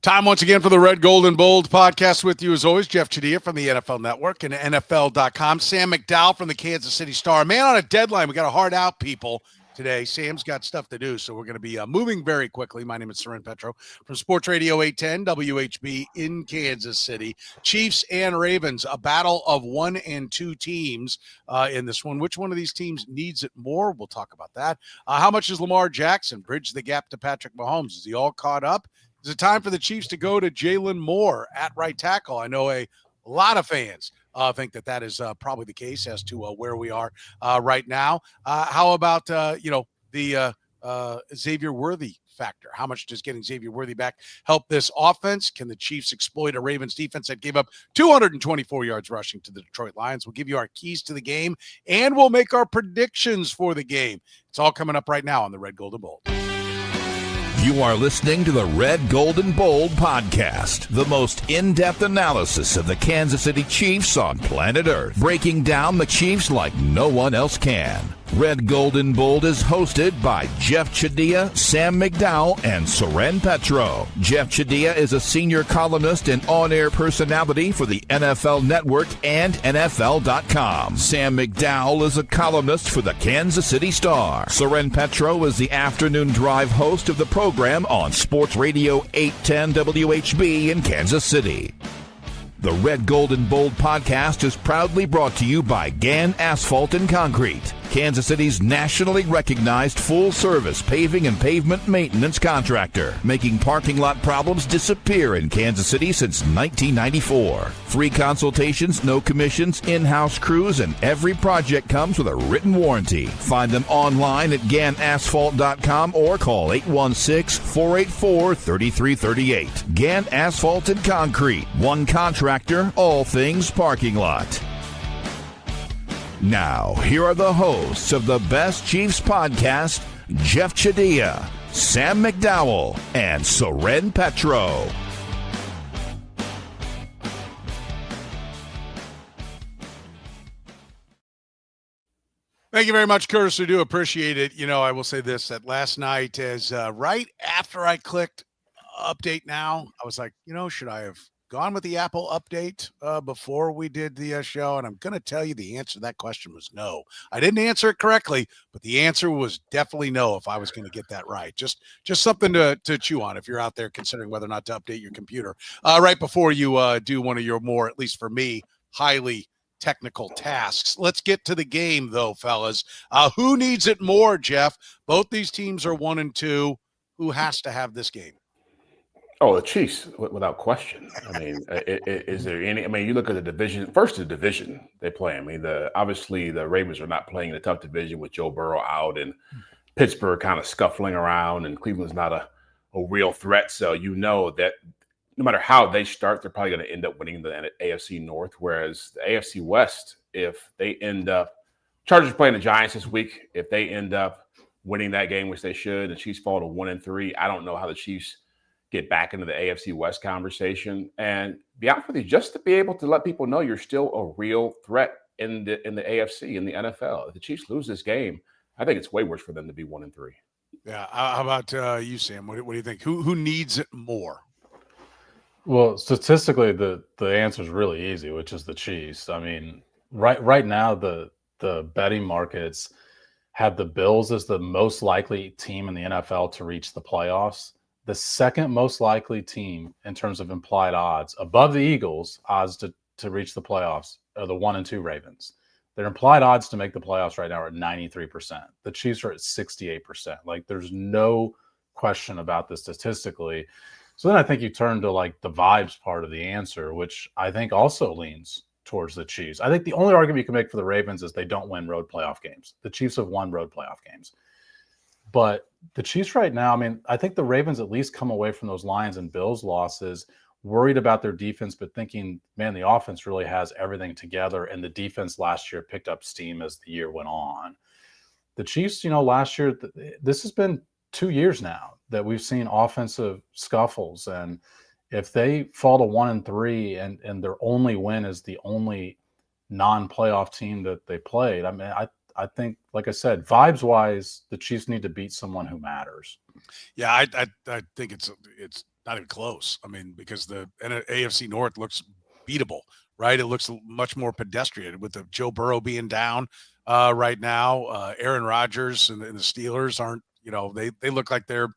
Time once again for the Red, Gold, and Bold podcast with you as always. Jeff Chadiha from the NFL Network and NFL.com. Sam McDowell from the Kansas City Star. Man on a deadline. We got a hard out, people, today. Sam's got stuff to do, so we're going to be moving very quickly. My name is Soren Petro from Sports Radio 810 WHB in Kansas City. Chiefs and Ravens, a battle of 1 and 2 teams in this one. Which one of these teams needs it more? We'll talk about that. How much does Lamar Jackson bridge the gap to Patrick Mahomes? Is he all caught up? Is it time for the Chiefs to go to Jaylon Moore at right tackle? I know a lot of fans think that is probably the case as to where we are right now. How about, the Xavier Worthy factor? How much does getting Xavier Worthy back help this offense? Can the Chiefs exploit a Ravens defense that gave up 224 yards rushing to the Detroit Lions? We'll give you our keys to the game, and we'll make our predictions for the game. It's all coming up right now on the Red, Gold, and Bold. You are listening to the Red, Gold, and Bold podcast, the most in-depth analysis of the Kansas City Chiefs on planet Earth, breaking down the Chiefs like no one else can. Red, Gold, and Bold is hosted by Jeff Chadiha, Sam McDowell, and Soren Petro. Jeff Chadiha is a senior columnist and on-air personality for the NFL Network and NFL.com. Sam McDowell is a columnist for the Kansas City Star. Soren Petro is the afternoon drive host of the program on Sports Radio 810 WHB in Kansas City. The Red, Gold, and Bold podcast is proudly brought to you by Gann Asphalt and Concrete, Kansas City's nationally recognized full-service paving and pavement maintenance contractor, making parking lot problems disappear in Kansas City since 1994. Free consultations, no commissions, in-house crews, and every project comes with a written warranty. Find them online at GannAsphalt.com or call 816-484-3338. Gann Asphalt and Concrete, one contractor, all things parking lot. Now, here are the hosts of the Best Chiefs podcast, Jeff Chadiha, Sam McDowell, and Soren Petro. Thank you very much, Curtis. I do appreciate it. You know, I will say this, that last night, as right after I clicked update now, I was like, should I have gone with the Apple update before we did the show? And I'm going to tell you the answer to that question was no. I didn't answer it correctly, but the answer was definitely no if I was going to get that right. Just something to chew on if you're out there considering whether or not to update your computer right before you do one of your more, at least for me, highly technical tasks. Let's get to the game, though, fellas. Who needs it more, Jeff? Both these teams are 1 and 2. Who has to have this game? Oh, the Chiefs, without question. I mean, is there any? I mean, you look at the division. First, the division they play. I mean, obviously the Ravens are not playing in a tough division with Joe Burrow out and Pittsburgh kind of scuffling around, and Cleveland's not a real threat. So that no matter how they start, they're probably going to end up winning the AFC North. Whereas the AFC West, if they end up, Chargers playing the Giants this week, if they end up winning that game, which they should, the Chiefs fall to 1 and 3. I don't know how the Chiefs get back into the AFC West conversation. And be honest with you, just to be able to let people know you're still a real threat in the AFC, in the NFL. If the Chiefs lose this game, I think it's way worse for them to be 1 and 3. Yeah. How about you, Sam? What do you think? Who needs it more? Well, statistically, the answer is really easy, which is the Chiefs. I mean, right now, the betting markets have the Bills as the most likely team in the NFL to reach the playoffs. The second most likely team in terms of implied odds, above the Eagles, odds to reach the playoffs, are the 1 and 2 Ravens. Their implied odds to make the playoffs right now are at 93%. The Chiefs are at 68%. Like, there's no question about this statistically. So then I think you turn to like the vibes part of the answer, which I think also leans towards the Chiefs. I think the only argument you can make for the Ravens is they don't win road playoff games. The Chiefs have won road playoff games. But the Chiefs right now, I mean, I think the Ravens at least come away from those Lions and Bills losses worried about their defense, but thinking, man, the offense really has everything together. And the defense last year picked up steam as the year went on. The Chiefs, last year, this has been 2 years now that we've seen offensive scuffles. And if they fall to 1 and 3 and their only win is the only non-playoff team that they played, I mean, I think, like I said, vibes-wise, the Chiefs need to beat someone who matters. Yeah, I think it's Not even close. I mean, because the AFC North looks beatable, right? It looks much more pedestrian with the Joe Burrow being down right now. Aaron Rodgers and the Steelers aren't, they look like they're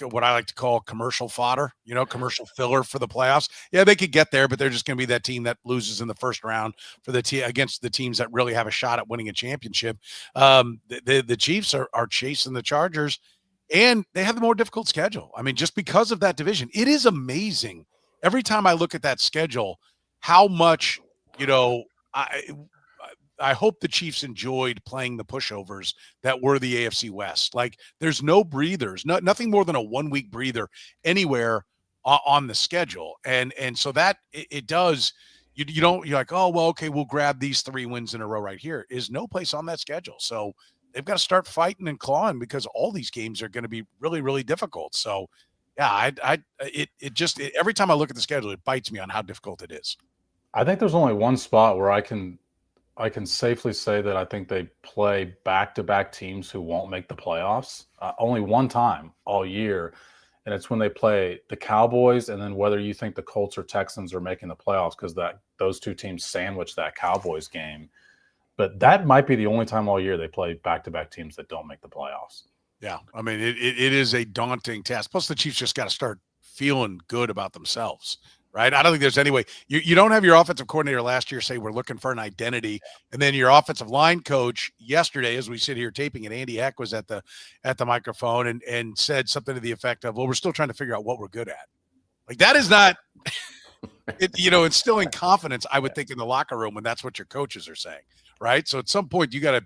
what I like to call commercial fodder, commercial filler for the playoffs. Yeah, they could get there, but they're just going to be that team that loses in the first round for against the teams that really have a shot at winning a championship. The Chiefs are chasing the Chargers, and they have the more difficult schedule. I mean, just because of that division, it is amazing every time I look at that schedule how much, I hope the Chiefs enjoyed playing the pushovers that were the AFC West. Like, there's no breathers, nothing more than a 1 week breather anywhere on the schedule. And so that it does, you're like, oh, well, okay, we'll grab these 3 wins in a row right here. Is no place on that schedule. So they've got to start fighting and clawing because all these games are going to be really, really difficult. So yeah, every time I look at the schedule, it bites me on how difficult it is. I think there's only one spot where I can safely say that I think they play back-to-back teams who won't make the playoffs. Only one time all year, and it's when they play the Cowboys, and then whether you think the Colts or Texans are making the playoffs because those two teams sandwich that Cowboys game. But that might be the only time all year they play back-to-back teams that don't make the playoffs. Yeah, I mean, it is a daunting task. Plus, the Chiefs just got to start feeling good about themselves. Right. I don't think there's any way you don't have your offensive coordinator last year say we're looking for an identity. And then your offensive line coach yesterday, as we sit here taping, and Andy Heck was at the microphone and said something to the effect of, well, we're still trying to figure out what we're good at. Like, that is not, instilling confidence, I would think, in the locker room when that's what your coaches are saying. Right. So at some point you got to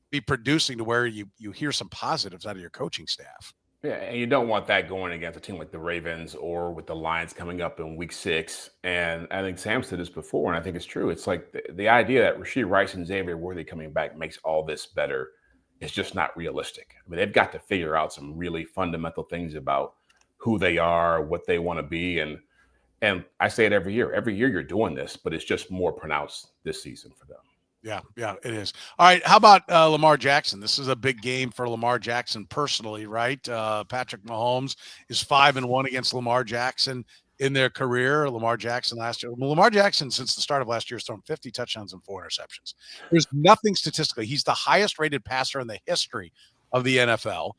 be producing to where you hear some positives out of your coaching staff. Yeah, and you don't want that going against a team like the Ravens or with the Lions coming up in week 6. And I think Sam said this before, and I think it's true. It's like the idea that Rashee Rice and Xavier Worthy coming back makes all this better is just not realistic. I mean, they've got to figure out some really fundamental things about who they are, what they want to be. And I say it every year. Every year you're doing this, but it's just more pronounced this season for them. Yeah, it is. All right, how about Lamar Jackson? This is a big game for Lamar Jackson personally, right? Patrick Mahomes is 5-1 against Lamar Jackson in their career. Lamar Jackson since the start of last year has thrown 50 touchdowns and 4 interceptions. There's nothing statistically. He's the highest rated passer in the history of the NFL.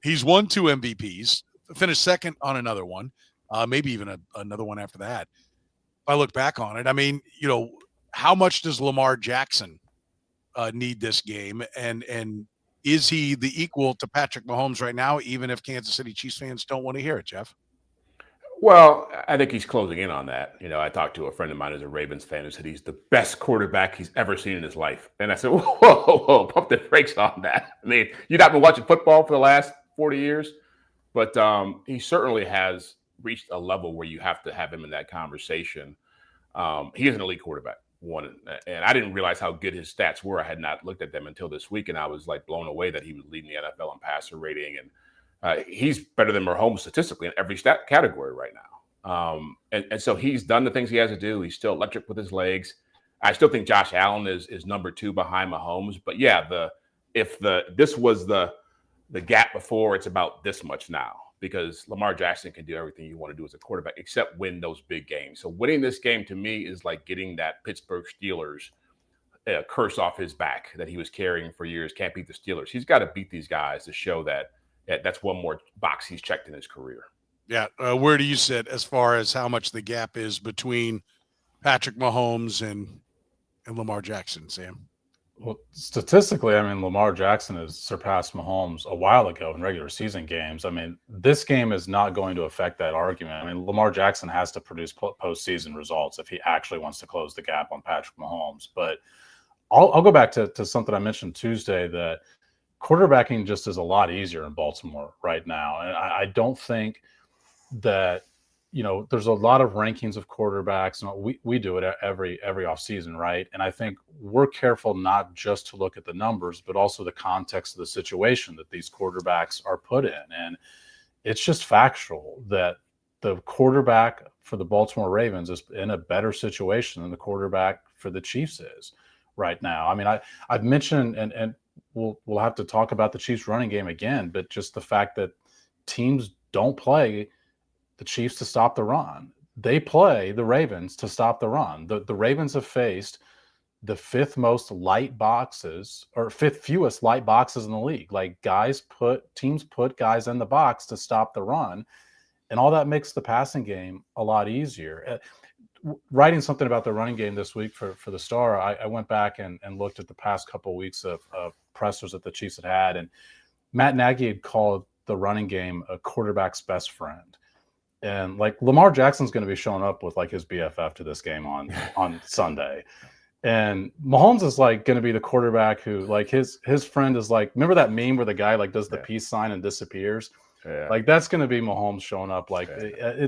He's won 2 MVPs, finished second on another one, maybe even another one after that. If I look back on it, I mean, how much does Lamar Jackson need this game? And is he the equal to Patrick Mahomes right now, even if Kansas City Chiefs fans don't want to hear it, Jeff? Well, I think he's closing in on that. I talked to a friend of mine who's a Ravens fan who said he's the best quarterback he's ever seen in his life. And I said, whoa, pump the brakes on that. I mean, you've not been watching football for the last 40 years, but he certainly has reached a level where you have to have him in that conversation. He is an elite quarterback. One, and I didn't realize how good his stats were. I had not looked at them until this week, and I was like blown away that he was leading the NFL in passer rating, and he's better than Mahomes statistically in every stat category right now. And so he's done the things he has to do. He's still electric with his legs. I still think Josh Allen is number 2 behind Mahomes, but yeah, if this was the gap before, it's about this much now. Because Lamar Jackson can do everything you want to do as a quarterback except win those big games. So winning this game to me is like getting that Pittsburgh Steelers curse off his back that he was carrying for years. Can't beat the Steelers. He's got to beat these guys to show that that's one more box he's checked in his career. Yeah. Where do you sit as far as how much the gap is between Patrick Mahomes and Lamar Jackson, Sam? Well, statistically, I mean, Lamar Jackson has surpassed Mahomes a while ago in regular season games. I mean, this game is not going to affect that argument. I mean, Lamar Jackson has to produce postseason results if he actually wants to close the gap on Patrick Mahomes. But I'll go back to something I mentioned Tuesday, that quarterbacking just is a lot easier in Baltimore right now. And I don't think that, there's a lot of rankings of quarterbacks, and we do it every offseason, right? And I think we're careful not just to look at the numbers, but also the context of the situation that these quarterbacks are put in. And it's just factual that the quarterback for the Baltimore Ravens is in a better situation than the quarterback for the Chiefs is right now. I mean, I've mentioned, and we'll have to talk about the Chiefs running game again, but just the fact that teams don't play the Chiefs to stop the run. They play the Ravens to stop the run. The Ravens have faced the fifth fewest light boxes in the league. Like teams put guys in the box to stop the run, and all that makes the passing game a lot easier. Writing something about the running game this week for the Star, I went back and looked at the past couple of weeks of pressers that the Chiefs had, and Matt Nagy had called the running game a quarterback's best friend. And like Lamar Jackson's going to be showing up with like his BFF to this game on Sunday. And Mahomes is like going to be the quarterback who like his friend is like, remember that meme where the guy like does the peace sign and disappears? Yeah. Like that's going to be Mahomes showing up. Like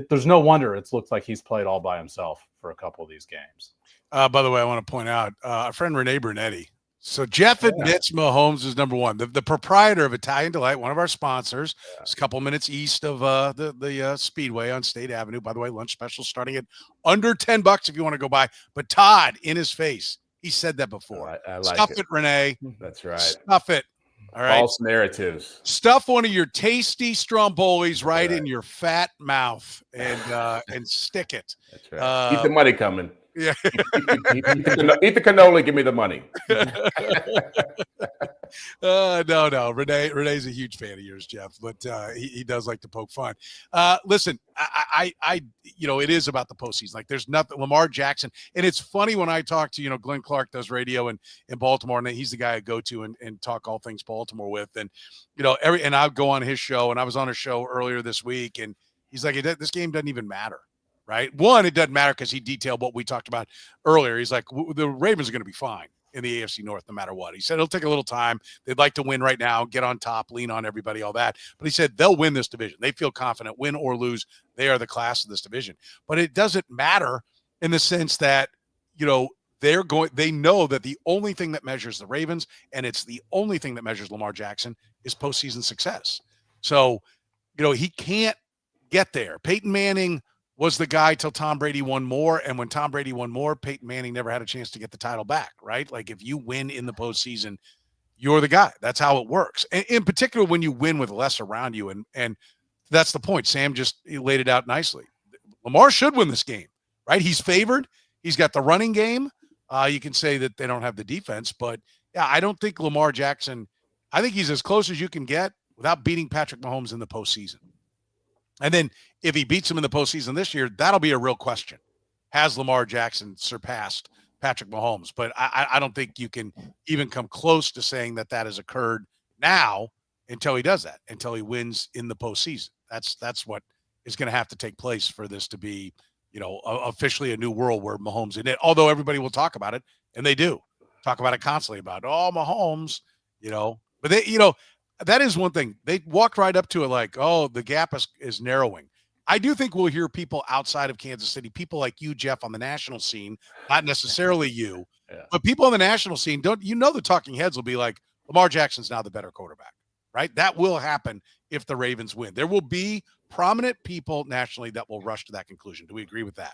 there's no wonder it looks like he's played all by himself for a couple of these games. By the way, I want to point out our friend Renee Brunetti. So Jeff admits Mahomes is number one. The proprietor of Italian Delight, one of our sponsors, is a couple minutes east of the Speedway on State Avenue. By the way, lunch special starting at under $10 if you want to go by. But Todd, in his face, he said that before. I like Stuff it, Renee. That's right. Stuff it. All right. False narratives. Stuff one of your tasty Strombolis right in your fat mouth and stick it. That's right. Keep the money coming. Yeah. Eat the cannoli. Give me the money. No. Renee's a huge fan of yours, Jeff, but he does like to poke fun. Listen, I it is about the postseason. Like there's nothing. Lamar Jackson, and it's funny when I talk to Glenn Clark does radio in Baltimore, and he's the guy I go to and talk all things Baltimore with, and and I'll go on his show, and I was on a show earlier this week, and he's like, this game doesn't even matter. Right. One, it doesn't matter because he detailed what we talked about earlier. He's like, the Ravens are going to be fine in the AFC North no matter what. He said it'll take a little time. They'd like to win right now, get on top, lean on everybody, all that. But he said they'll win this division. They feel confident, win or lose. They are the class of this division. But it doesn't matter in the sense that, they know that the only thing that measures the Ravens, and it's the only thing that measures Lamar Jackson, is postseason success. So, he can't get there. Peyton Manning was the guy till Tom Brady won more. And when Tom Brady won more, Peyton Manning never had a chance to get the title back, right? Like if you win in the postseason, you're the guy. That's how it works. And in particular, when you win with less around you. And that's the point. Sam just laid it out nicely. Lamar should win this game, right? He's favored. He's got the running game. You can say that they don't have the defense, but yeah, I don't think Lamar Jackson, I think he's as close as you can get without beating Patrick Mahomes in the postseason. And then if he beats him in the postseason this year, that'll be a real question. Has Lamar Jackson surpassed Patrick Mahomes? But I don't think you can even come close to saying that has occurred now until he does that, until he wins in the postseason. That's what is going to have to take place for this to be, officially a new world where Mahomes in it. Although everybody will talk about it, and they do talk about it constantly about, Mahomes, but they, that is one thing. They walked right up to it like, the gap is narrowing. I do think we'll hear people outside of Kansas City, people like you, Jeff, on the national scene, not necessarily you, but people on the national scene, the talking heads will be like, Lamar Jackson's now the better quarterback, right? That will happen if the Ravens win. There will be prominent people nationally that will rush to that conclusion. Do we agree with that?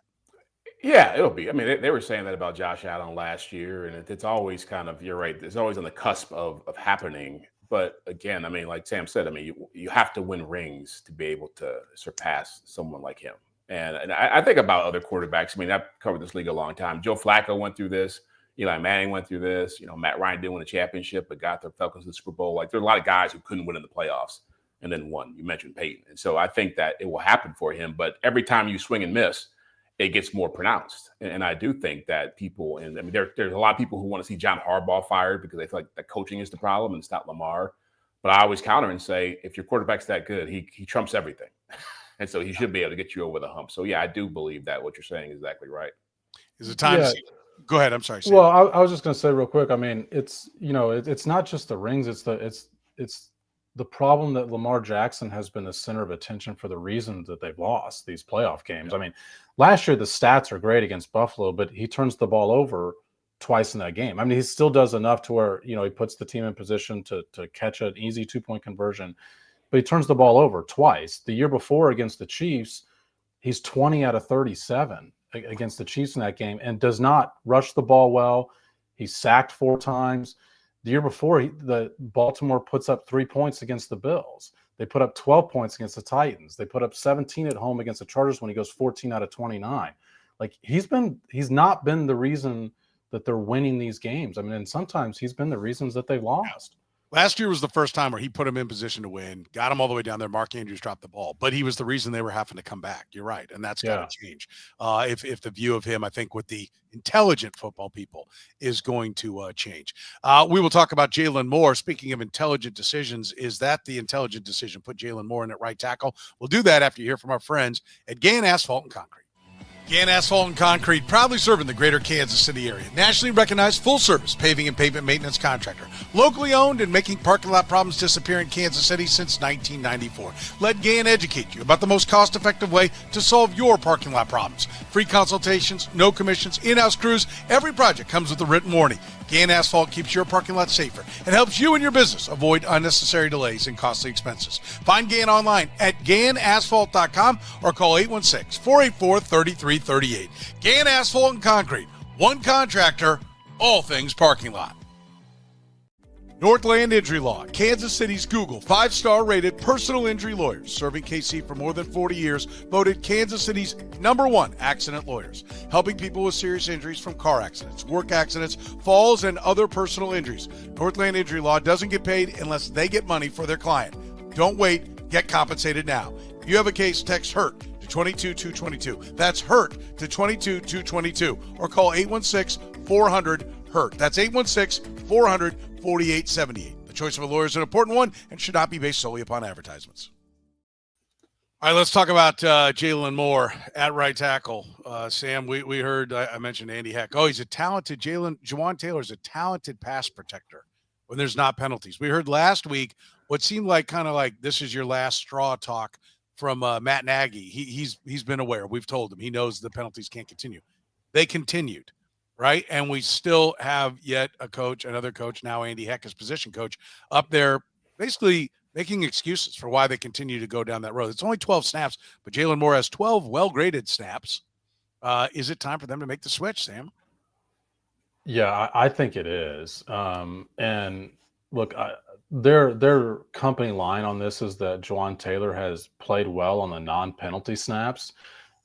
Yeah, it'll be. I mean, they were saying that about Josh Allen last year, and it's always kind of, you're right, it's always on the cusp of happening. But again, I mean, like Sam said, I mean, you have to win rings to be able to surpass someone like him. And I think about other quarterbacks. I mean, I've covered this league a long time. Joe Flacco went through this. Eli Manning went through this. Matt Ryan didn't win a championship, but got the Falcons to the Super Bowl. Like, there's a lot of guys who couldn't win in the playoffs and then won. You mentioned Peyton. And so I think that it will happen for him. But every time you swing and miss, it gets more pronounced. And I do think that people, and I mean, there's a lot of people who want to see John Harbaugh fired because they feel like the coaching is the problem and it's not Lamar. But I always counter and say, if your quarterback's that good, he trumps everything. And so he should be able to get you over the hump. So, yeah, I do believe that what you're saying is exactly right. Is it time? Yeah. Go ahead. I'm sorry, Sam. Well, I was just going to say real quick. I mean, it's not just the rings. It's the problem that Lamar Jackson has been the center of attention for the reasons that they've lost these playoff games. I mean, last year the stats are great against Buffalo, but he turns the ball over twice in that game. I mean, he still does enough to where, he puts the team in position to catch an easy 2-point conversion, but he turns the ball over twice. The year before against the Chiefs, he's 20 out of 37 against the Chiefs in that game and does not rush the ball well. He's sacked 4 times. The year before, the Baltimore puts up 3 points against the Bills. They put up 12 points against the Titans. They put up 17 at home against the Chargers when he goes 14 out of 29. Like he's not been the reason that they're winning these games. I mean, and sometimes he's been the reasons that they've lost. Last year was the first time where he put him in position to win, got him all the way down there. Mark Andrews dropped the ball, but he was the reason they were having to come back. You're right, and that's got to change. If the view of him, I think, with the intelligent football people, is going to change. We will talk about Jaylon Moore. Speaking of intelligent decisions, is that the intelligent decision? Put Jaylon Moore in at right tackle. We'll do that after you hear from our friends at Gann Asphalt and Concrete. Gann Asphalt and Concrete, proudly serving the greater Kansas City area. Nationally recognized full-service paving and pavement maintenance contractor. Locally owned and making parking lot problems disappear in Kansas City since 1994. Let Gann educate you about the most cost-effective way to solve your parking lot problems. Free consultations, no commissions, in-house crews. Every project comes with a written warning. Gann Asphalt keeps your parking lot safer and helps you and your business avoid unnecessary delays and costly expenses. Find Gann online at GannAsphalt.com or call 816-484-3338. Gann Asphalt and Concrete. One contractor, all things parking lot. Northland Injury Law, Kansas City's Google 5-star rated personal injury lawyers, serving KC for more than 40 years, voted Kansas City's #1 accident lawyers, helping people with serious injuries from car accidents, work accidents, falls, and other personal injuries. Northland Injury Law doesn't get paid unless they get money for their client. Don't wait, get compensated now. If you have a case, text HURT to 22222. That's HURT to 22222 or call 816-400-HURT. That's 816-400-4878. The choice of a lawyer is an important one and should not be based solely upon advertisements. All right, let's talk about Jaylon Moore at right tackle. Sam, we heard, I mentioned Andy Heck. Oh, he's a talented Jawan Taylor's a talented pass protector when there's not penalties. We heard last week what seemed like kind of like this is your last straw talk from Matt Nagy. He's been aware. We've told him. He knows the penalties can't continue. They continued. Right. And we still have yet another coach, now Andy Heck, as position coach, up there basically making excuses for why they continue to go down that road. It's only 12 snaps, but Jaylon Moore has 12 well-graded snaps. Is it time for them to make the switch, Sam? Yeah, I think it is. And look, their company line on this is that Jawan Taylor has played well on the non-penalty snaps.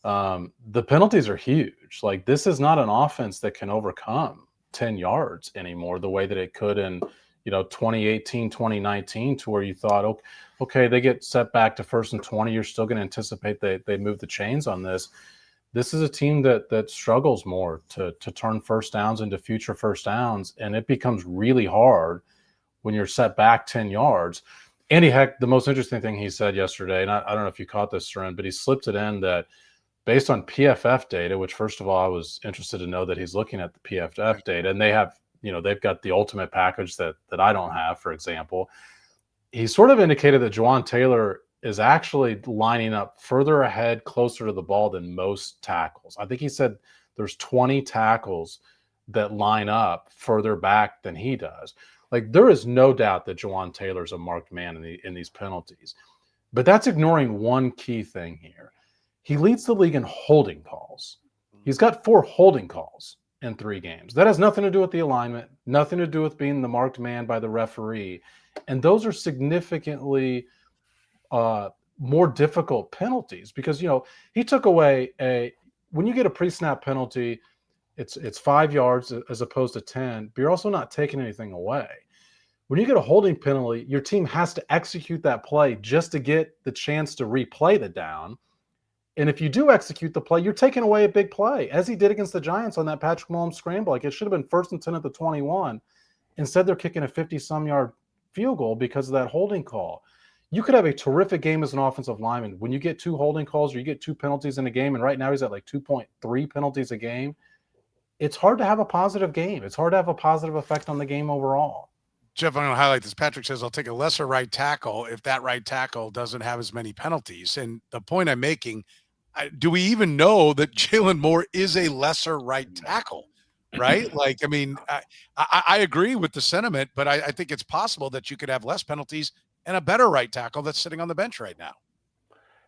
The penalties are huge. Like, this is not an offense that can overcome 10 yards anymore the way that it could in, 2018, 2019, to where you thought, okay, they get set back to 1st and 20. You're still going to anticipate they move the chains on this. This is a team that struggles more to turn first downs into future first downs, and it becomes really hard when you're set back 10 yards. Andy Heck, the most interesting thing he said yesterday, and I don't know if you caught this, Soren, but he slipped it in that based on PFF data, which first of all, I was interested to know that he's looking at the PFF data, and they have, they've got the ultimate package that I don't have, for example. He sort of indicated that Jawan Taylor is actually lining up further ahead, closer to the ball than most tackles. I think he said there's 20 tackles that line up further back than he does. Like, there is no doubt that Jawan Taylor's a marked man in these penalties. But that's ignoring one key thing here. He leads the league in holding calls. He's got 4 holding calls in 3 games. That has nothing to do with the alignment, nothing to do with being the marked man by the referee. And those are significantly more difficult penalties because, he took away when you get a pre-snap penalty, it's 5 yards as opposed to 10, but you're also not taking anything away. When you get a holding penalty, your team has to execute that play just to get the chance to replay the down. And if you do execute the play, you're taking away a big play, as he did against the Giants on that Patrick Mahomes scramble. Like, it should have been 1st and 10 at the 21. Instead, they're kicking a 50-some yard field goal because of that holding call. You could have a terrific game as an offensive lineman. When you get 2 holding calls or you get 2 penalties in a game, and right now he's at like 2.3 penalties a game, it's hard to have a positive game. It's hard to have a positive effect on the game overall. Jeff, I'm going to highlight this. Patrick says, I'll take a lesser right tackle if that right tackle doesn't have as many penalties. And the point I'm making, do we even know that Jaylon Moore is a lesser right tackle, right? Like, I mean, I agree with the sentiment, but I think it's possible that you could have less penalties and a better right tackle that's sitting on the bench right now.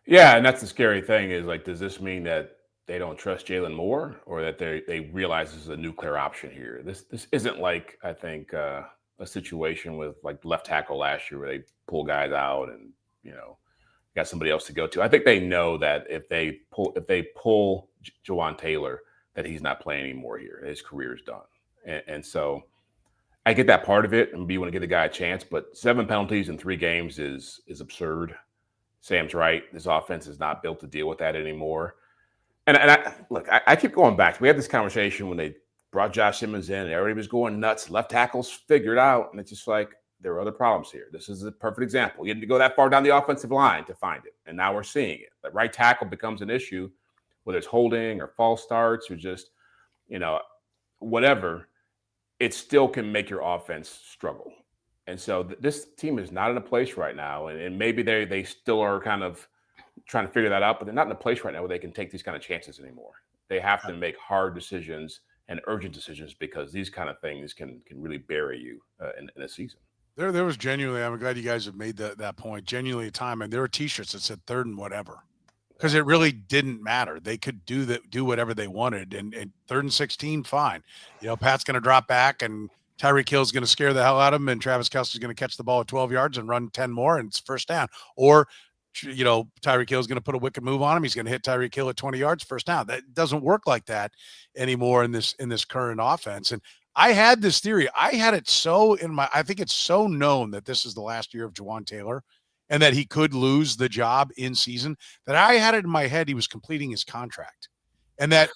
Yeah, and that's the scary thing is, like, does this mean that they don't trust Jaylon Moore or that they realize this is a nuclear option here? This isn't like, I think, a situation with like left tackle last year where they pull guys out and, got somebody else to go to. I think they know that if they pull Jawan Taylor, that he's not playing anymore here. His career is done. And so I get that part of it, and you want to give the guy a chance, but 7 penalties in 3 games is absurd. Sam's right. This offense is not built to deal with that anymore. And I keep going back. We had this conversation when they brought Josh Simmons in, and everybody was going nuts. Left tackles figured out, and it's just like there are other problems here. This is a perfect example. You didn't go that far down the offensive line to find it, and now we're seeing it. The right tackle becomes an issue, whether it's holding or false starts or just, whatever. It still can make your offense struggle. And so this team is not in a place right now, and maybe they still are kind of trying to figure that out, but they're not in a place right now where they can take these kind of chances anymore. They have to make hard decisions and urgent decisions because these kind of things can really bury you in a season. There was genuinely, I'm glad you guys have made that point, genuinely a time, and there were T-shirts that said 3rd and whatever, because it really didn't matter. They could do whatever they wanted, and 3rd and 16, fine. Pat's going to drop back, and Tyreek Hill's going to scare the hell out of him, and Travis Kelce's going to catch the ball at 12 yards and run 10 more, and it's first down. Or, Tyreek Hill's going to put a wicked move on him. He's going to hit Tyreek Hill at 20 yards, first down. That doesn't work like that anymore in this current offense. And I had this theory. I had it I think it's so known that this is the last year of Jawan Taylor and that he could lose the job in season that I had it in my head he was completing his contract. And that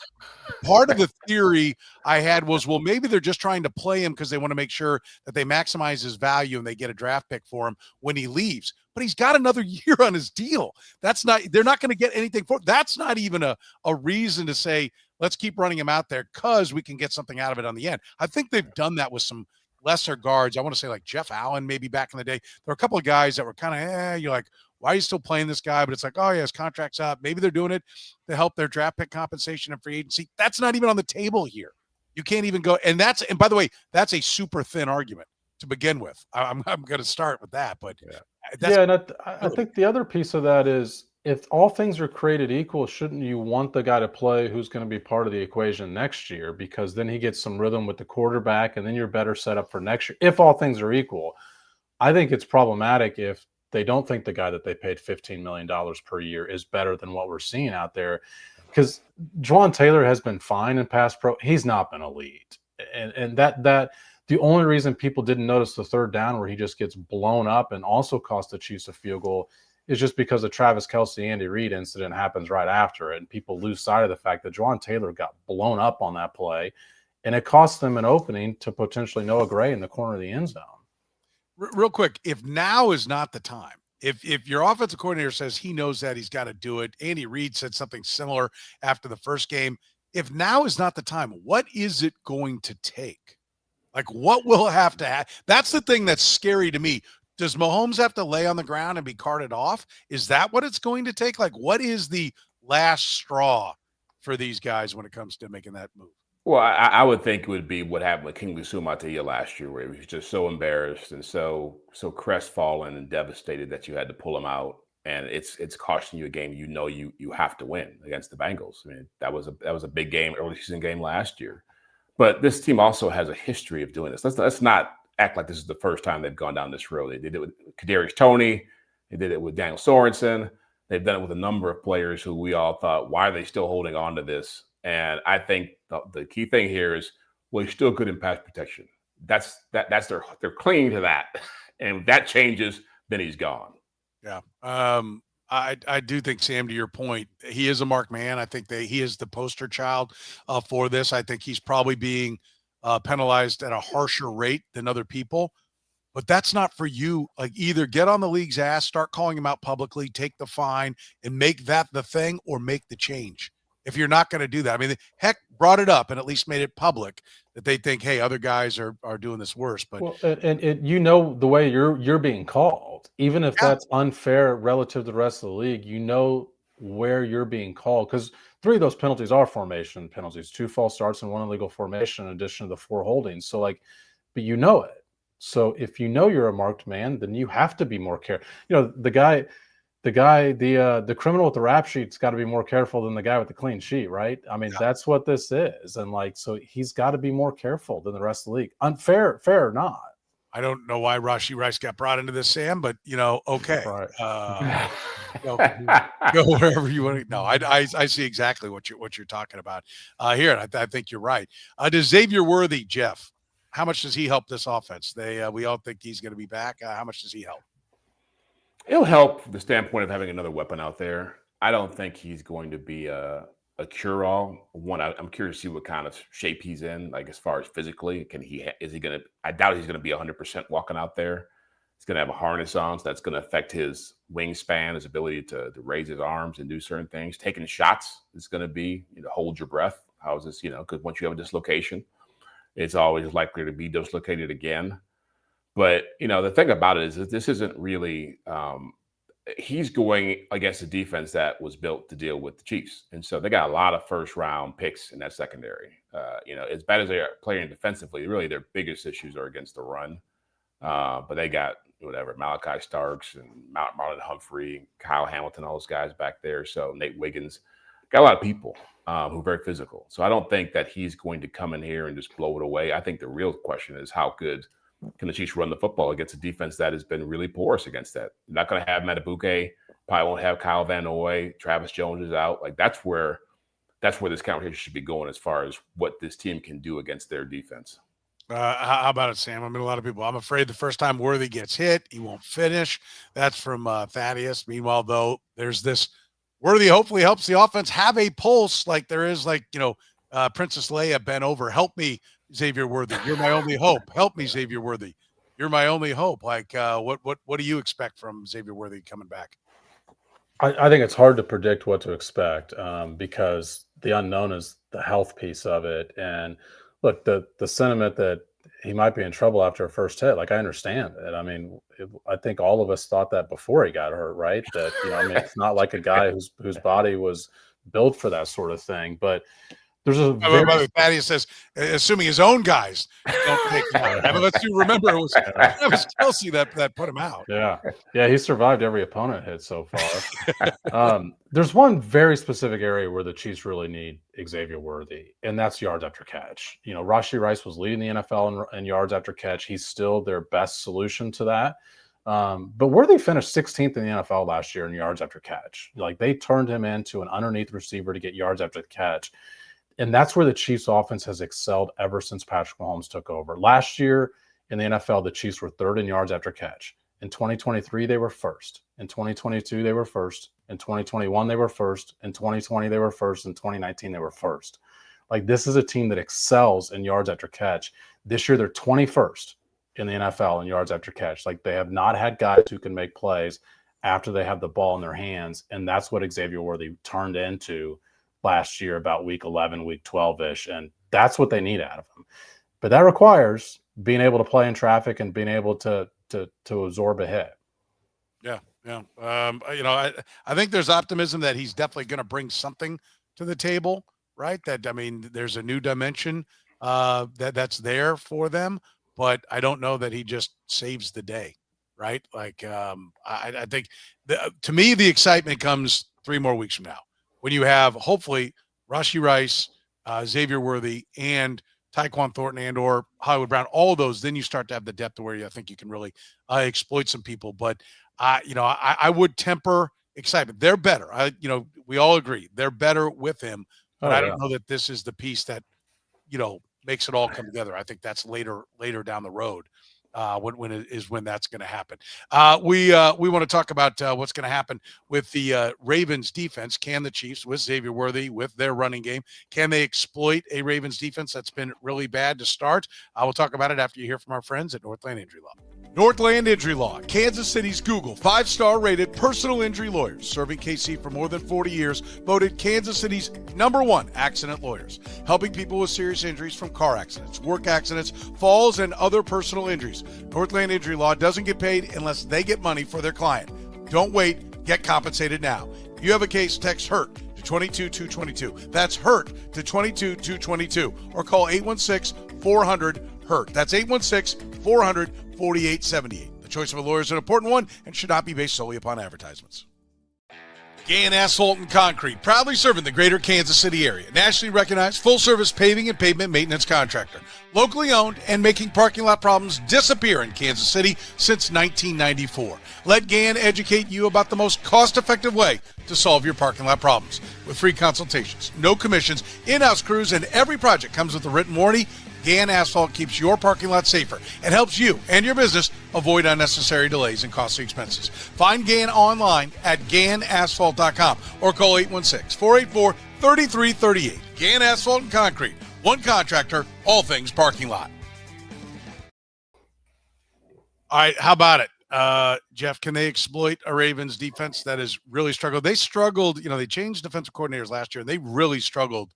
part of the theory I had was, well, maybe they're just trying to play him because they want to make sure that they maximize his value and they get a draft pick for him when he leaves. But he's got another year on his deal. They're not going to get anything for it. That's not even a reason to say, let's keep running him out there because we can get something out of it on the end. I think they've done that with some lesser guards. I want to say like Jeff Allen, maybe back in the day. There were a couple of guys that were kind of, you're like, why are you still playing this guy? But it's like, oh yeah, his contract's up. Maybe they're doing it to help their draft pick compensation and free agency. That's not even on the table here. You can't even go. And by the way, that's a super thin argument to begin with. I'm going to start with that, but and I think the other piece of that is, if all things are created equal, shouldn't you want the guy to play who's going to be part of the equation next year? Because then he gets some rhythm with the quarterback, and then you're better set up for next year. If all things are equal, I think it's problematic if they don't think the guy that they paid $15 million per year is better than what we're seeing out there. Because Jawan Taylor has been fine in pass pro. He's not been elite. And that the only reason people didn't notice the 3rd down where he just gets blown up and also cost the Chiefs a field goal is just because the Travis Kelce, Andy Reid incident happens right after it. And people lose sight of the fact that Jawan Taylor got blown up on that play, and it cost them an opening to potentially Noah Gray in the corner of the end zone. Real quick, if now is not the time, if your offensive coordinator says he knows that he's got to do it, Andy Reid said something similar after the first game. If now is not the time, what is it going to take? Like, what will have to happen? That's the thing that's scary to me. Does Mahomes have to lay on the ground and be carted off? Is that what it's going to take? Like, what is the last straw for these guys when it comes to making that move? Well, I would think it would be what happened with Kingsley Suamataia last year, where he was just so embarrassed and so crestfallen and devastated that you had to pull him out, and it's costing you a game you have to win against the Bengals. I mean, that was a big game, early season game last year. But this team also has a history of doing this. Let's not act like this is the first time they've gone down this road. They did it with Kadarius Toney. They did it with Daniel Sorensen. They've done it with a number of players who we all thought, why are they still holding on to this? And I think the key thing here is, well, he's still good in pass protection. That's they're clinging to that. And if that changes, then he's gone. Yeah. I do think, Sam, to your point, he is a marked man. I think he is the poster child for this. I think he's probably being penalized at a harsher rate than other people. But that's not for you. Like, either get on the league's ass, start calling him out publicly, take the fine, and make that the thing, or make the change. If you're not going to do that, I mean, heck, brought it up and at least made it public that they think, hey, other guys are doing this worse. But and the way you're being called, even if that's unfair relative to the rest of the league, where you're being called, because 3 of those penalties are formation penalties, 2 false starts and 1 illegal formation in addition to the 4 holdings. So but it. So if you're a marked man, then you have to be more careful. The criminal with the rap sheet's got to be more careful than the guy with the clean sheet, right? I mean, that's what this is. And so he's got to be more careful than the rest of the league. Unfair or not. I don't know why Rashee Rice got brought into this, Sam, but okay. Right. Go wherever you want to. No, I see exactly what you're talking about here. And I think you're right. Does Xavier Worthy, Jeff, how much does he help this offense? We all think he's going to be back. How much does he help? It'll help from the standpoint of having another weapon out there. I don't think he's going to be a cure-all. One, I'm curious to see what kind of shape he's in, like as far as physically. I doubt he's going to be 100% walking out there. He's going to have a harness on, so that's going to affect his wingspan, his ability to raise his arms and do certain things. Taking shots is going to be, hold your breath. How is this, because once you have a dislocation, it's always likely to be dislocated again. But, the thing about it is that this isn't really he's going against a defense that was built to deal with the Chiefs. And so they got a lot of first-round picks in that secondary. As bad as they are playing defensively, really their biggest issues are against the run. But they got Malachi Starks and Marlon Humphrey, Kyle Hamilton, all those guys back there. So Nate Wiggins, got a lot of people who are very physical. So I don't think that he's going to come in here and just blow it away. I think the real question is how good can the Chiefs run the football against a defense that has been really porous against that? You're not going to have Matabuke, probably won't have Kyle Van Noy, Travis Jones is out. Like that's where this conversation should be going as far as what this team can do against their defense. How about it, Sam? I mean, a lot of people, I'm afraid the first time Worthy gets hit, he won't finish. That's from Thaddeus. Meanwhile, though, there's this Worthy hopefully helps the offense have a pulse like there is, Princess Leia bent over. Help me, Xavier Worthy. You're my only hope. Help me, Xavier Worthy. You're my only hope. Like, what do you expect from Xavier Worthy coming back? I think it's hard to predict what to expect because the unknown is the health piece of it. And look, the sentiment that he might be in trouble after a first hit, like I understand it. I mean, I think all of us thought that before he got hurt, right? That, it's not like a guy whose body was built for that sort of thing. But there's Thaddeus says, assuming his own guys don't take him out. I mean, let's remember it was Kelsey that put him out. Yeah, he survived every opponent hit so far. There's one very specific area where the Chiefs really need Xavier Worthy, and that's yards after catch. Rashee Rice was leading the NFL in yards after catch. He's still their best solution to that. But Worthy finished 16th in the NFL last year in yards after catch. Like they turned him into an underneath receiver to get yards after the catch. And that's where the Chiefs offense has excelled ever since Patrick Mahomes took over. Last year in the NFL, the Chiefs were third in yards after catch. In 2023, they were first. In 2022, they were first. In 2021, they were first. In 2020, they were first. In 2019, they were first. Like this is a team that excels in yards after catch. This year, they're 21st in the NFL in yards after catch. Like they have not had guys who can make plays after they have the ball in their hands. And that's what Xavier Worthy turned into last year, about week 11, week 12-ish. And that's what they need out of him. But that requires being able to play in traffic and being able to absorb a hit. Yeah. I think there's optimism that he's definitely going to bring something to the table, right? There's a new dimension that's there for them, but I don't know that he just saves the day, right? Like, I think to me, the excitement comes 3 more weeks from now, when you have, hopefully, Rashee Rice, Xavier Worthy, and Tyquan Thornton and or Hollywood Brown, all of those, then you start to have the depth to where I think you can really exploit some people. But, I would temper excitement. They're better. We all agree. They're better with him. But I don't know that this is the piece that, makes it all come together. I think that's later down the road. When that's going to happen. We want to talk about what's going to happen with the Ravens defense. Can the Chiefs, with Xavier Worthy, with their running game, can they exploit a Ravens defense that's been really bad to start? We'll talk about it after you hear from our friends at Northland Injury Law. Northland Injury Law, Kansas City's Google 5-star rated personal injury lawyers, serving KC for more than 40 years, voted Kansas City's #1 accident lawyers, helping people with serious injuries from car accidents, work accidents, falls, and other personal injuries. Northland Injury Law doesn't get paid unless they get money for their client. Don't wait, get compensated now. If you have a case, text HURT to 22222. That's HURT to 22222, or call 816-400-HURT. That's 816-400-4878. The choice of a lawyer is an important one and should not be based solely upon advertisements. Gann Asphalt and Concrete, proudly serving the greater Kansas City area. Nationally recognized full-service paving and pavement maintenance contractor. Locally owned and making parking lot problems disappear in Kansas City since 1994. Let Gann educate you about the most cost-effective way to solve your parking lot problems. With free consultations, no commissions, in-house crews, and every project comes with a written warranty, Gann Asphalt keeps your parking lot safer and helps you and your business avoid unnecessary delays and costly expenses. Find Gann online at GannAsphalt.com or call 816-484-3338. Gann Asphalt and Concrete. One contractor, all things parking lot. All right, how about it? Jeff, can they exploit a Ravens defense that has really struggled? They struggled, they changed defensive coordinators last year, and they really struggled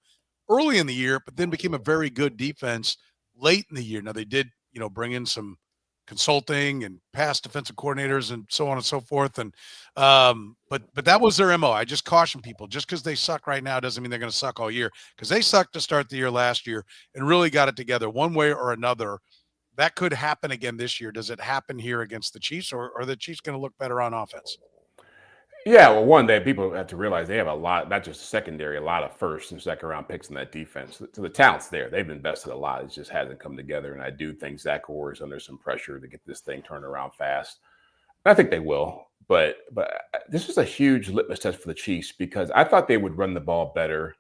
early in the year, but then became a very good defense late in the year. Now they did, bring in some consulting and past defensive coordinators and so on and so forth. And, but that was their MO. I just caution people, just because they suck right now doesn't mean they're going to suck all year, because they sucked to start the year last year and really got it together one way or another. That could happen again this year. Does it happen here against the Chiefs, or are the Chiefs going to look better on offense? Yeah, well, one day people have to realize they have a lot, not just secondary, a lot of first and second round picks in that defense. So the talent's there. They've invested a lot. It just hasn't come together. And I do think Zach Orr is under some pressure to get this thing turned around fast. And I think they will. But this is a huge litmus test for the Chiefs, because I thought they would run the ball better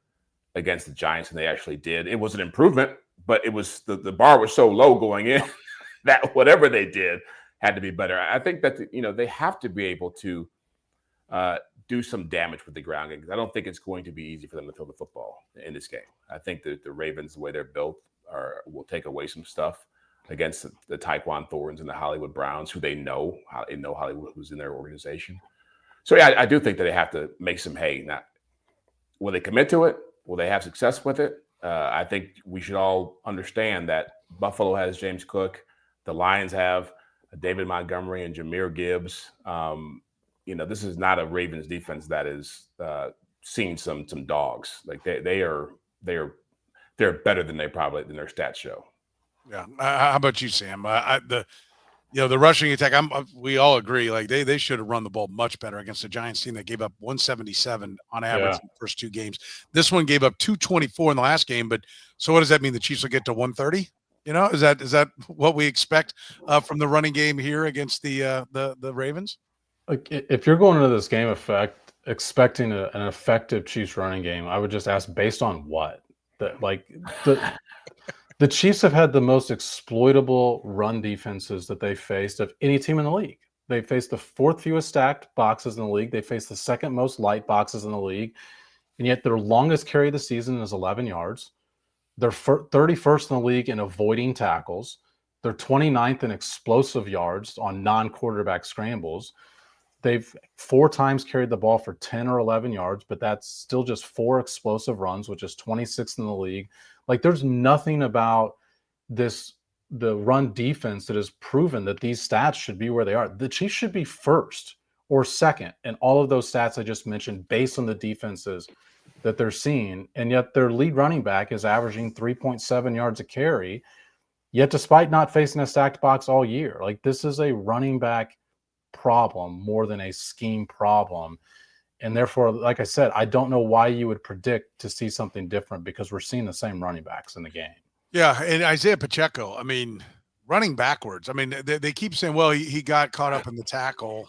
against the Giants than they actually did. It was an improvement, but it was the bar was so low going in that whatever they did had to be better. I think that they have to be able to do some damage with the ground game, because I don't think it's going to be easy for them to throw the football in this game. I think that the Ravens, the way they're built, will take away some stuff against the Tyquan Thorns and the Hollywood Browns, who they know Hollywood was in their organization. So yeah, I do think that they have to make some hay. Now, will they commit to it? Will they have success with it? I think we should all understand that Buffalo has James Cook, the Lions have David Montgomery and Jahmyr Gibbs. This is not a Ravens defense that is seen some dogs. Like they're better than their stats show. Yeah. How about you, Sam? The rushing attack. We all agree. Like they should have run the ball much better against the Giants team that gave up 177 on average in the first two games. This one gave up 224 in the last game. But so what does that mean? The Chiefs will get to 130? Is that what we expect from the running game here against the Ravens? Like, if you're going into this game expecting an effective Chiefs running game, I would just ask, based on what? The Chiefs have had the most exploitable run defenses that they faced of any team in the league. They faced the fourth fewest stacked boxes in the league. They faced the second most light boxes in the league. And yet their longest carry of the season is 11 yards. They're 31st in the league in avoiding tackles. They're 29th in explosive yards on non-quarterback scrambles. They've 4 times carried the ball for 10 or 11 yards, but that's still just 4 explosive runs, which is 26th in the league. Like, there's nothing about the run defense that has proven that these stats should be where they are. The Chiefs should be first or second in all of those stats I just mentioned based on the defenses that they're seeing. And yet their lead running back is averaging 3.7 yards a carry, yet despite not facing a stacked box all year. Like, this is a running back problem more than a scheme problem. And therefore, like I said, I don't know why you would predict to see something different, because we're seeing the same running backs in the game. Yeah, and Isiah Pacheco, running backwards. They keep saying, well, he got caught up in the tackle,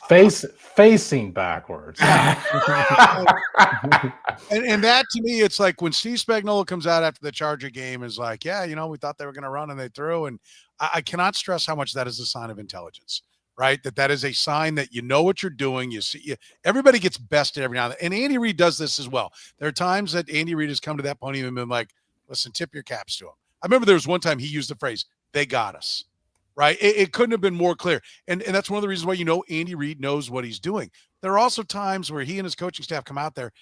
facing backwards. and that, to me, it's like when Steve Spagnuolo comes out after the Charger game is like, we thought they were going to run and they threw. And I cannot stress how much that is a sign of intelligence. Right, that is a sign that you know what you're doing. You see, everybody gets bested every now and then, and Andy Reid does this as well. There are times that Andy Reid has come to that podium and been like, "Listen, tip your caps to him." I remember there was one time he used the phrase, "They got us." Right? It couldn't have been more clear, and that's one of the reasons why Andy Reid knows what he's doing. There are also times where he and his coaching staff come out there.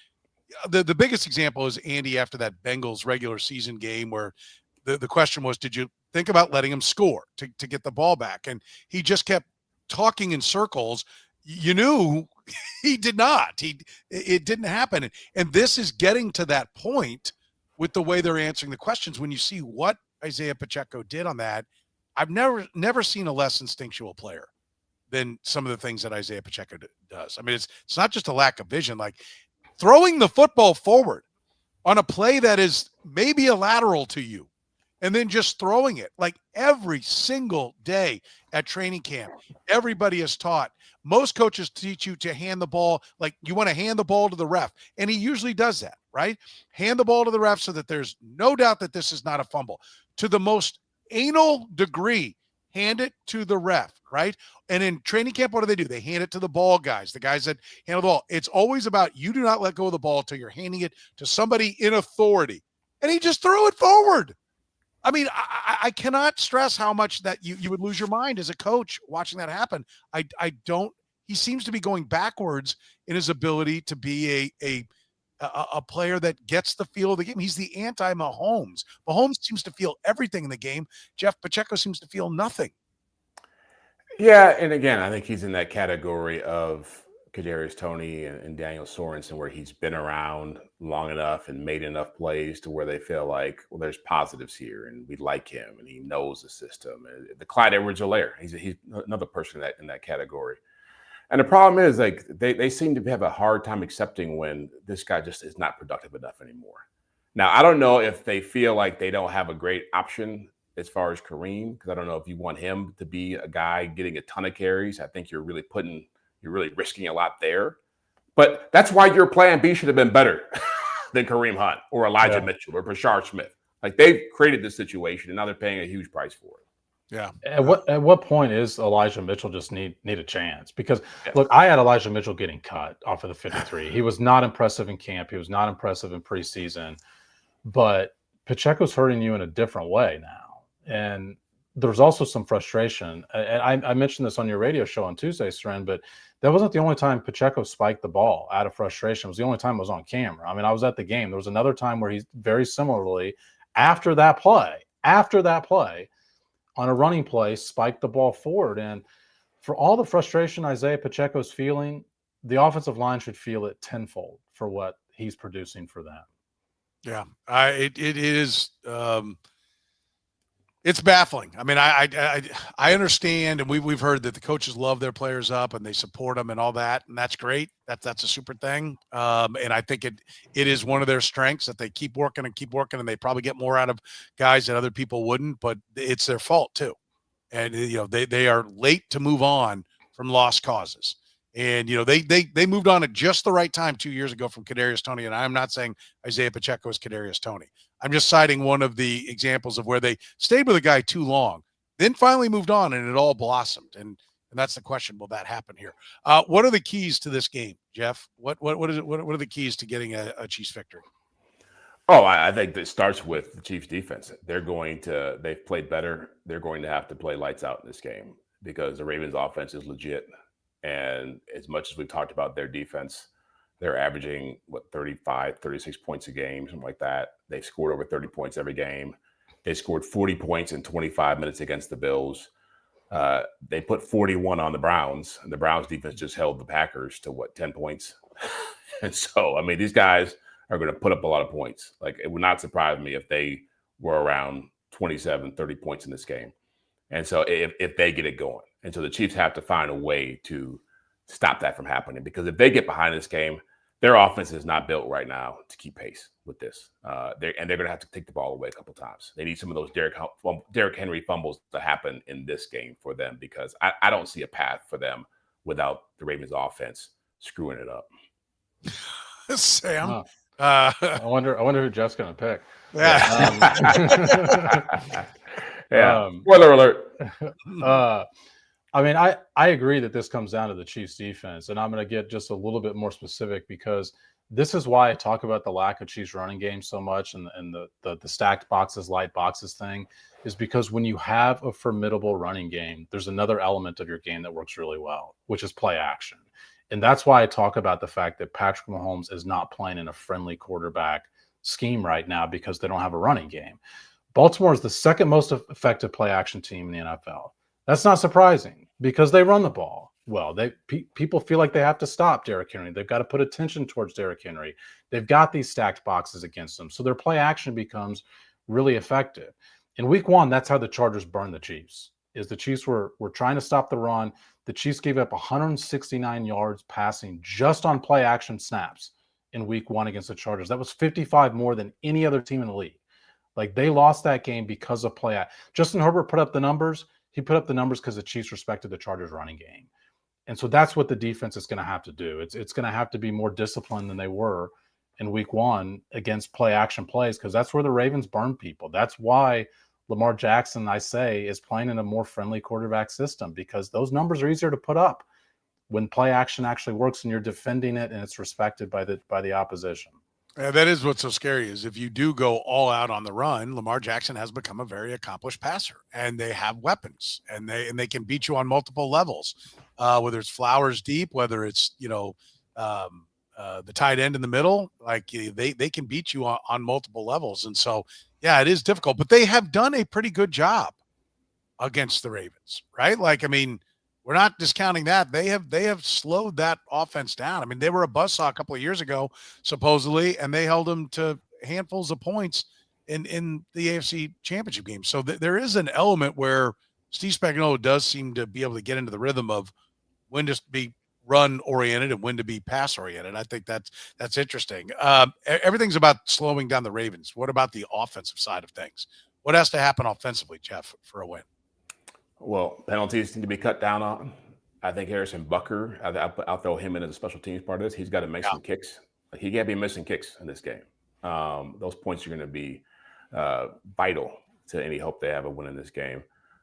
The biggest example is Andy after that Bengals regular season game where the question was, did you think about letting him score to get the ball back? And he just kept talking in circles. You knew he did not. It didn't happen. And this is getting to that point with the way they're answering the questions. When you see what Isiah Pacheco did on that, I've never seen a less instinctual player. than some of the things that Isiah Pacheco does. I mean, it's not just a lack of vision, like throwing the football forward on a play that is maybe a lateral to you, and then just throwing it like every single day at training camp. Everybody is taught. Most coaches teach you to hand the ball, like you want to hand the ball to the ref. And he usually does that, right? Hand the ball to the ref so that there's no doubt that this is not a fumble. To the most anal degree, hand it to the ref, right? And in training camp, what do? They hand it to the ball guys, the guys that handle the ball. It's always about you do not let go of the ball until you're handing it to somebody in authority. And he just threw it forward. I mean, I cannot stress how much that you would lose your mind as a coach watching that happen. He seems to be going backwards in his ability to be a player that gets the feel of the game. He's the anti-Mahomes. Mahomes seems to feel everything in the game. Jeff Pacheco seems to feel nothing. Yeah, and again, I think he's in that category of Kadarius Toney and Daniel Sorensen, where he's been around long enough and made enough plays to where they feel like, well, there's positives here, and we like him, and he knows the system. And the Clyde Edwards-Helaire, he's another person in that category. And the problem is, like, they seem to have a hard time accepting when this guy just is not productive enough anymore. Now, I don't know if they feel like they don't have a great option as far as Kareem, because I don't know if you want him to be a guy getting a ton of carries. I think you're really risking a lot there. But that's why your plan B should have been better than Kareem Hunt or Elijah Mitchell or Brashard Smith. Like, they've created this situation, and now they're paying a huge price for it. Yeah. At what point is Elijah Mitchell just need a chance? Because look, I had Elijah Mitchell getting cut off of the 53. He was not impressive in camp. He was not impressive in preseason. But Pacheco's hurting you in a different way now. And there's also some frustration. And I mentioned this on your radio show on Tuesday, Soren, but that wasn't the only time Pacheco spiked the ball out of frustration. It was the only time it was on camera. I mean, I was at the game. There was another time where he's very similarly, after that play, on a running play, spiked the ball forward. And for all the frustration Isiah Pacheco's feeling, the offensive line should feel it tenfold for what he's producing for them. Yeah, it is. It's baffling. I mean, I understand, and we've heard that the coaches love their players up and they support them and all that, and that's great. That's a super thing. And I think it is one of their strengths that they keep working, and they probably get more out of guys that other people wouldn't. But it's their fault too, and they are late to move on from lost causes. And they moved on at just the right time 2 years ago from Kadarius Toney. And I'm not saying Isiah Pacheco is Kadarius Toney. I'm just citing one of the examples of where they stayed with a guy too long, then finally moved on, and it all blossomed. And that's the question: will that happen here? What are the keys to this game, Jeff? What is it? What are the keys to getting a Chiefs victory? Oh, I think that starts with the Chiefs defense. They've played better. They're going to have to play lights out in this game because the Ravens offense is legit. And as much as we've talked about their defense, they're averaging 35, 36 points a game, something like that. They've scored over 30 points every game. They scored 40 points in 25 minutes against the Bills. They put 41 on the Browns, and the Browns defense just held the Packers to 10 points. And so, I mean, these guys are going to put up a lot of points. Like, it would not surprise me if they were around 27, 30 points in this game. And so if they get it going. And so the Chiefs have to find a way to stop that from happening, because if they get behind this game, their offense is not built right now to keep pace with this. They're going to have to take the ball away a couple times. They need some of those Derrick Henry fumbles to happen in this game for them, because I don't see a path for them without the Ravens offense screwing it up. Sam, I wonder who Jeff's going to pick. Yeah. Spoiler alert. I mean, I agree that this comes down to the Chiefs defense, and I'm going to get just a little bit more specific, because this is why I talk about the lack of Chiefs running game so much, and the stacked boxes, light boxes thing, is because when you have a formidable running game, there's another element of your game that works really well, which is play action. And that's why I talk about the fact that Patrick Mahomes is not playing in a friendly quarterback scheme right now, because they don't have a running game. Baltimore is the second most effective play action team in the NFL. That's not surprising, because they run the ball well. People feel like they have to stop Derrick Henry. They've got to put attention towards Derrick Henry. They've got these stacked boxes against them, so their play action becomes really effective. In week one, that's how the Chargers burned the Chiefs. The Chiefs were trying to stop the run. the Chiefs gave up 169 yards passing just on play action snaps in week 1 against the Chargers. That was 55 more than any other team in the league. Like, they lost that game because of play. Justin Herbert put up the numbers. He put up the numbers because the Chiefs respected the Chargers running game. And so that's what the defense is going to have to do. It's going to have to be more disciplined than they were in week 1 against play action plays, because that's where the Ravens burn people. That's why Lamar Jackson, I say, is playing in a more friendly quarterback system, because those numbers are easier to put up when play action actually works and you're defending it and it's respected by the opposition. Yeah, that is what's so scary, is if you do go all out on the run, Lamar Jackson has become a very accomplished passer, and they have weapons, and they can beat you on multiple levels, whether it's Flowers deep, whether it's, the tight end in the middle, like they can beat you on multiple levels. And so, yeah, it is difficult, but they have done a pretty good job against the Ravens, right? Like, I mean, we're not discounting that. They have slowed that offense down. I mean, they were a buzzsaw a couple of years ago, supposedly, and they held them to handfuls of points in the AFC Championship game. So there is an element where Steve Spagnuolo does seem to be able to get into the rhythm of when to be run-oriented and when to be pass-oriented. I think that's interesting. Everything's about slowing down the Ravens. What about the offensive side of things? What has to happen offensively, Jeff, for a win? Well, penalties need to be cut down on. I think Harrison Butker, I'll throw him in as a special teams part of this. He's got to make some kicks. He can't be missing kicks in this game. Those points are going to be vital to any hope they have of winning this game.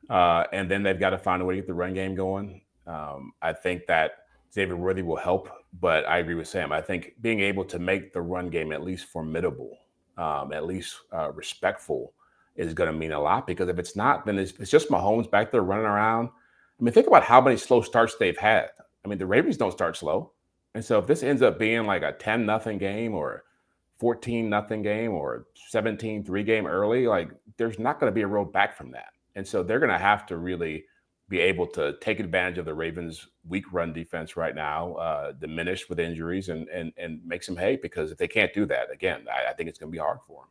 And then they've got to find a way to get the run game going. I think that Xavier Worthy will help, but I agree with Sam. I think being able to make the run game at least formidable, at least respectful, is going to mean a lot, because if it's not, then it's just Mahomes back there running around. I mean, think about how many slow starts they've had. I mean, the Ravens don't start slow. And so if this ends up being like a 10-0 game or 14-0 game or 17-3 game early, like, there's not going to be a road back from that. And so they're going to have to really be able to take advantage of the Ravens' weak run defense right now, diminished with injuries, and make some hay, because if they can't do that, again, I think it's going to be hard for them.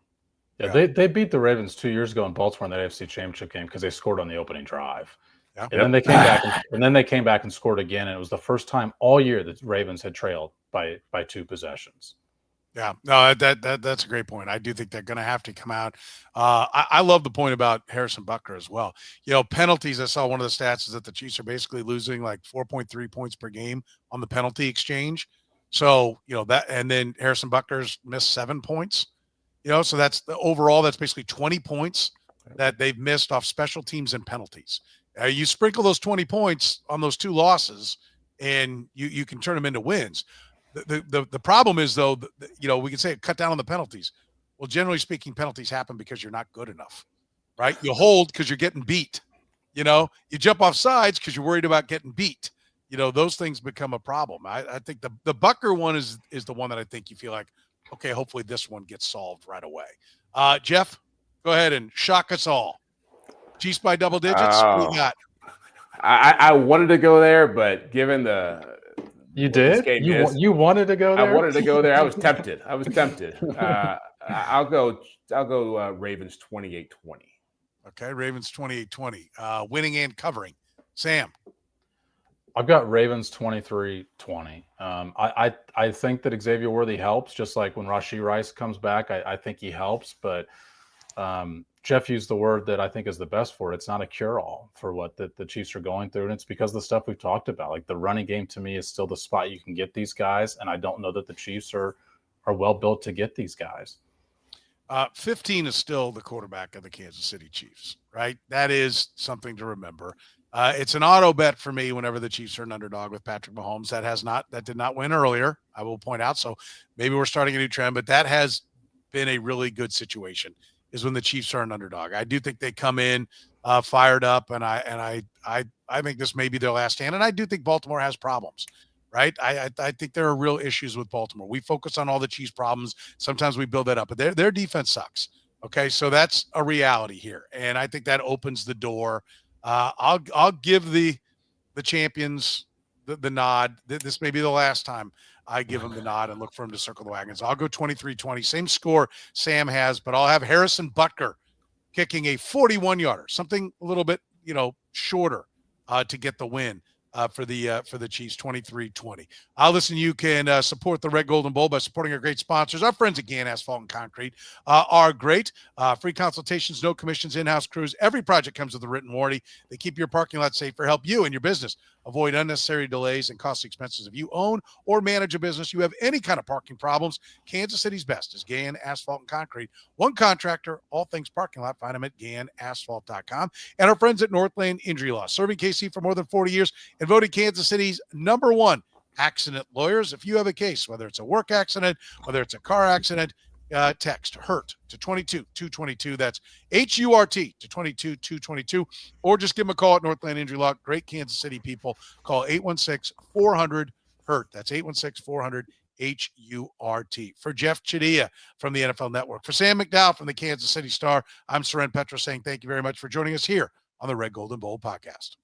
Yeah, they beat the Ravens 2 years ago in Baltimore in that AFC Championship game because they scored on the opening drive. Yeah. And then they came back and scored again, and it was the first time all year that Ravens had trailed by 2 possessions. Yeah, no, that's a great point. I do think they're going to have to come out. I love the point about Harrison Butker as well. Penalties, I saw one of the stats is that the Chiefs are basically losing like 4.3 points per game on the penalty exchange. So, that, and then Harrison Butker's missed 7 points. So that's overall, that's basically 20 points that they've missed off special teams and penalties. You sprinkle those 20 points on those 2 losses, and you can turn them into wins. The problem is, though, we can say cut down on the penalties. Well, generally speaking, penalties happen because you're not good enough, right? You hold because you're getting beat. You jump off sides because you're worried about getting beat. Those things become a problem. I think the Butker one is the one that I think you feel like, okay, hopefully this one gets solved right away. Jeff, go ahead and shock us all. Chiefs by double digits. What do you got? I wanted to go there, but given the you did you wanted to go there. I wanted to go there. I was tempted. I'll go Ravens 28-20. Okay, Ravens 28-20. Winning and covering. Sam. I've got Ravens 23-20. I think that Xavier Worthy helps, just like when Rashee Rice comes back. I think he helps, but Jeff used the word that I think is the best for it. It's not a cure-all for what the Chiefs are going through, and it's because of the stuff we've talked about. Like, the running game to me is still the spot you can get these guys, and I don't know that the Chiefs are well built to get these guys. 15 is still the quarterback of the Kansas City Chiefs, right? That is something to remember. It's an auto bet for me whenever the Chiefs are an underdog with Patrick Mahomes. That did not win earlier, I will point out. So maybe we're starting a new trend, but that has been a really good situation, is when the Chiefs are an underdog. I do think they come in fired up, and I think this may be their last stand. And I do think Baltimore has problems, right? I think there are real issues with Baltimore. We focus on all the Chiefs' problems. Sometimes we build that up, but their defense sucks. Okay, so that's a reality here, and I think that opens the door. I'll give the champions the nod. This may be the last time I give them the nod and look for them to circle the wagons. I'll go 23-20, same score Sam has, but I'll have Harrison Butker kicking a 41-yarder, something a little bit, shorter to get the win. for the Chiefs, 23-20. Listen, you can support the Red, Gold, and Bold by supporting our great sponsors. Our friends at Gann Asphalt and Concrete are great. Free consultations, no commissions, in-house crews. Every project comes with a written warranty. They keep your parking lot safe or help you and your business avoid unnecessary delays and costly expenses. If you own or manage a business, you have any kind of parking problems, Kansas City's best is Gann Asphalt and Concrete. One contractor, all things parking lot. Find them at GannAsphalt.com. And our friends at Northland Injury Law, serving KC for more than 40 years and voted Kansas City's #1 accident lawyers. If you have a case, whether it's a work accident, whether it's a car accident, text HURT to 22-222. That's HURT to 22-222. Or just give them a call at Northland Injury Law. Great Kansas City people. Call 816-400-HURT. That's 816-400-HURT. For Jeff Chadiha from the NFL Network, for Sam McDowell from the Kansas City Star, I'm Soren Petro saying thank you very much for joining us here on the Red, Gold, and Bold podcast.